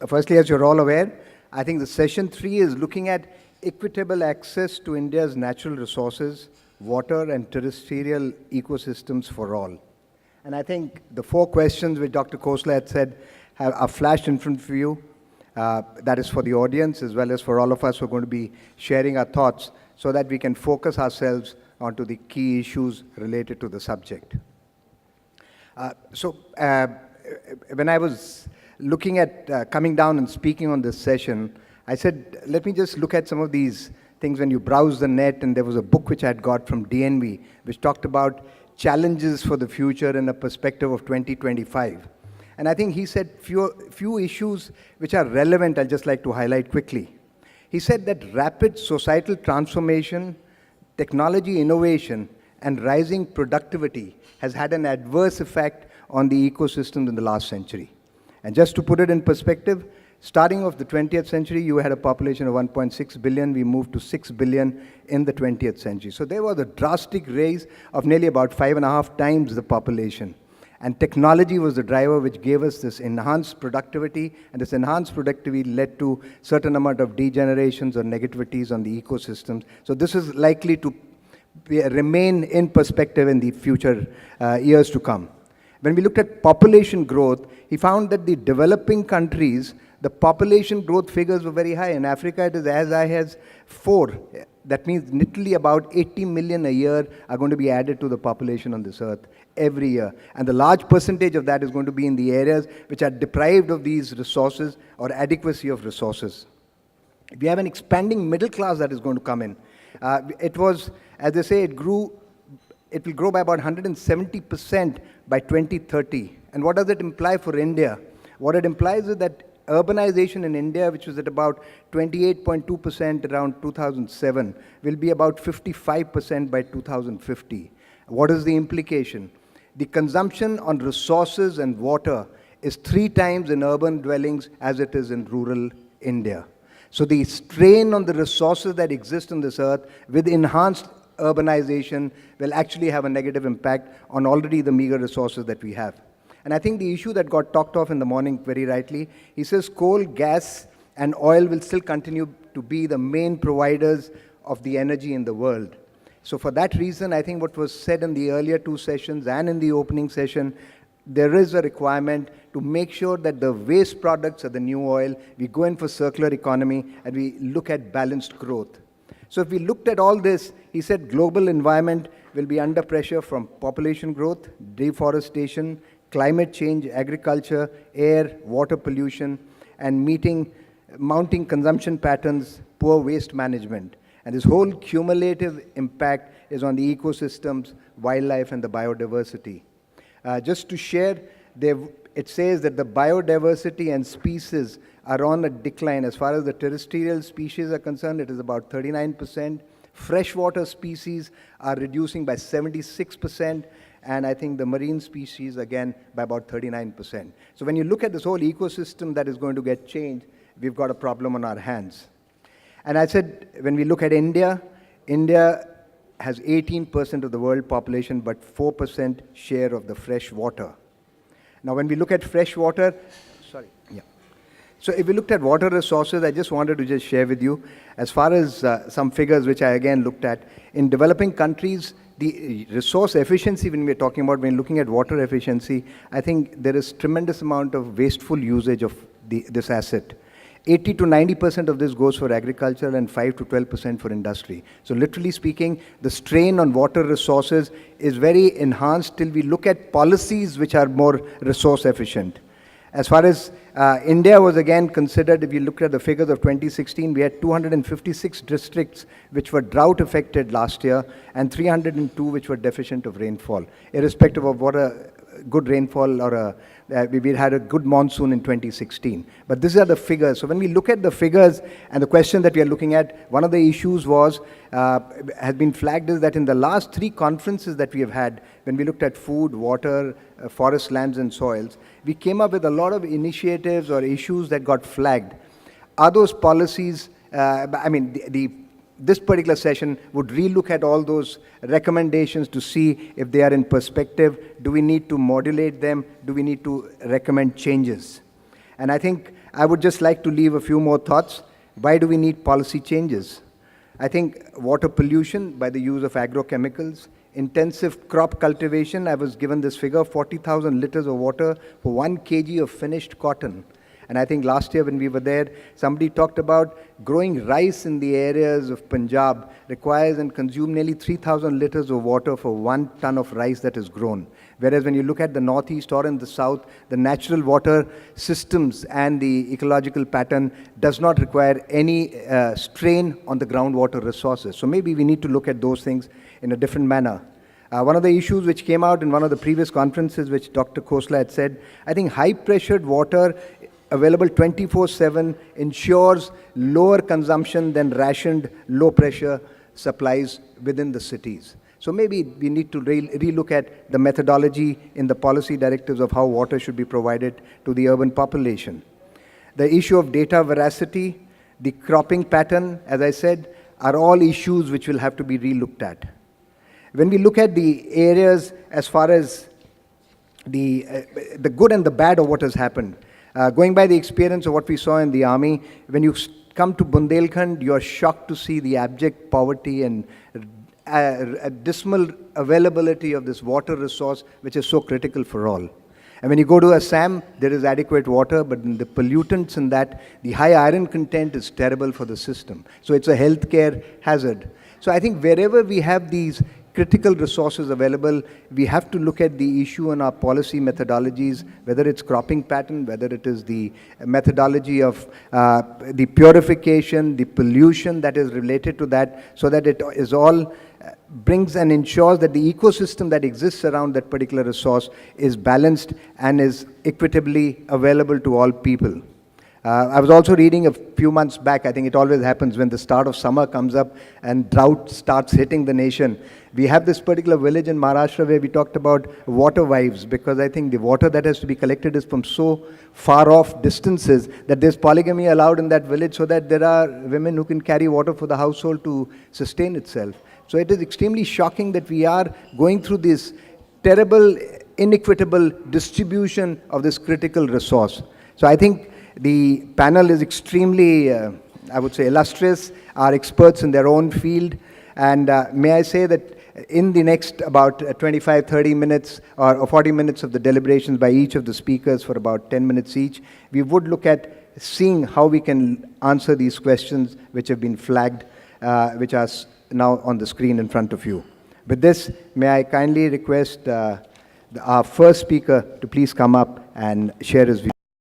Firstly, as you're all aware, I think the session 3 is looking at equitable access to India's natural resources, water and terrestrial ecosystems for all. And I think the 4 questions which Dr. Khosla had said are flashed in front of you. That is for the audience as well as for all of us who are going to be sharing our thoughts so that we can focus ourselves onto the key issues related to the subject. When I was looking at coming down and speaking on this session, I said, let me just look at some of these things when you browse the net, and there was a book which I had got from DNV, which talked about challenges for the future in a perspective of 2025. And I think he said few issues which are relevant, I'd just like to highlight quickly. He said that rapid societal transformation, technology innovation, and rising productivity has had an adverse effect on the ecosystem in the last century. And just to put it in perspective, starting of the 20th century, you had a population of 1.6 billion. We moved to 6 billion in the 20th century. So there was a drastic raise of nearly about 5.5 times the population. And technology was the driver which gave us this enhanced productivity, and this enhanced productivity led to certain amount of degenerations or negativities on the ecosystems. So this is likely to remain in perspective in the future years to come. When we looked at population growth, he found that the developing countries, the population growth figures were very high. In Africa, it is as high as 4. That means literally about 80 million a year are going to be added to the population on this earth every year. And the large percentage of that is going to be in the areas which are deprived of these resources or adequacy of resources. We have an expanding middle class that is going to come in. It was, as they say, it will grow by about 170% by 2030. And what does it imply for India? What it implies is that urbanization in India, which was at about 28.2% around 2007, will be about 55% by 2050. What is the implication? The consumption on resources and water is 3 times in urban dwellings as it is in rural India. So the strain on the resources that exist on this earth with enhanced urbanization will actually have a negative impact on already the meager resources that we have. And I think the issue that got talked off in the morning very rightly, he says coal, gas, and oil will still continue to be the main providers of the energy in the world. So for that reason, I think what was said in the earlier 2 sessions and in the opening session, there is a requirement to make sure that the waste products are the new oil, we go in for circular economy, and we look at balanced growth. So if we looked at all this, he said global environment will be under pressure from population growth, deforestation, climate change, agriculture, air, water pollution, and mounting consumption patterns, poor waste management. And this whole cumulative impact is on the ecosystems, wildlife, and the biodiversity. Just to share, it says that the biodiversity and species are on a decline. As far as the terrestrial species are concerned, it is about 39%. Freshwater species are reducing by 76%. And I think the marine species, again, by about 39%. So when you look at this whole ecosystem that is going to get changed, we've got a problem on our hands. And I said, when we look at India, India has 18% of the world population, but 4% share of the fresh water. Now, when we look at fresh water, so if we looked at water resources, I just wanted to just share with you, as far as some figures which I again looked at, in developing countries, the resource efficiency, when we're talking about, when looking at water efficiency, I think there is tremendous amount of wasteful usage of this asset. 80 to 90% of this goes for agriculture and 5 to 12% for industry. So literally speaking, the strain on water resources is very enhanced till we look at policies which are more resource efficient. As far as India was again considered, if you look at the figures of 2016, we had 256 districts which were drought affected last year and 302 which were deficient of rainfall, irrespective of what a good rainfall or we had a good monsoon in 2016. But these are the figures. So when we look at the figures and the question that we are looking at, one of the issues has been flagged is that in the last 3 conferences that we have had, when we looked at food, water, forest, lands and soils, we came up with a lot of initiatives or issues that got flagged. Are those policies, this particular session would relook at all those recommendations to see if they are in perspective. Do we need to modulate them? Do we need to recommend changes? And I think I would just like to leave a few more thoughts. Why do we need policy changes? I think water pollution by the use of agrochemicals, intensive crop cultivation. I was given this figure, 40,000 liters of water for 1 kg of finished cotton. And I think last year when we were there, somebody talked about growing rice in the areas of Punjab requires and consumes nearly 3,000 liters of water for 1 ton of rice that is grown. Whereas when you look at the northeast or in the south, the natural water systems and the ecological pattern does not require any strain on the groundwater resources. So maybe we need to look at those things in a different manner. One of the issues which came out in one of the previous conferences, which Dr. Khosla had said, I think high-pressured water available 24/7 ensures lower consumption than rationed low-pressure supplies within the cities. So maybe we need to relook at the methodology in the policy directives of how water should be provided to the urban population. The issue of data veracity, the cropping pattern, as I said, are all issues which will have to be relooked at. When we look at the areas as far as the good and the bad of what has happened, going by the experience of what we saw in the army, when you come to Bundelkhand, you're shocked to see the abject poverty and a dismal availability of this water resource, which is so critical for all. And when you go to Assam, there is adequate water, but the pollutants in that, the high iron content is terrible for the system. So it's a healthcare hazard. So I think wherever we have these critical resources available, we have to look at the issue and our policy methodologies, whether it's cropping pattern, whether it is the methodology of the purification, the pollution that is related to that, so that it is all brings and ensures that the ecosystem that exists around that particular resource is balanced and is equitably available to all people. I was also reading a few months back, I think it always happens when the start of summer comes up and drought starts hitting the nation. We have this particular village in Maharashtra where we talked about water wives, because I think the water that has to be collected is from so far off distances that there's polygamy allowed in that village, so that there are women who can carry water for the household to sustain itself. So it is extremely shocking that we are going through this terrible, inequitable distribution of this critical resource. So I think the panel is extremely, I would say, illustrious, are experts in their own field. And may I say that in the next about 25, 30 minutes or 40 minutes of the deliberations by each of the speakers for about 10 minutes each, we would look at seeing how we can answer these questions which have been flagged, which are now on the screen in front of you. With this, may I kindly request our first speaker to please come up and share his view.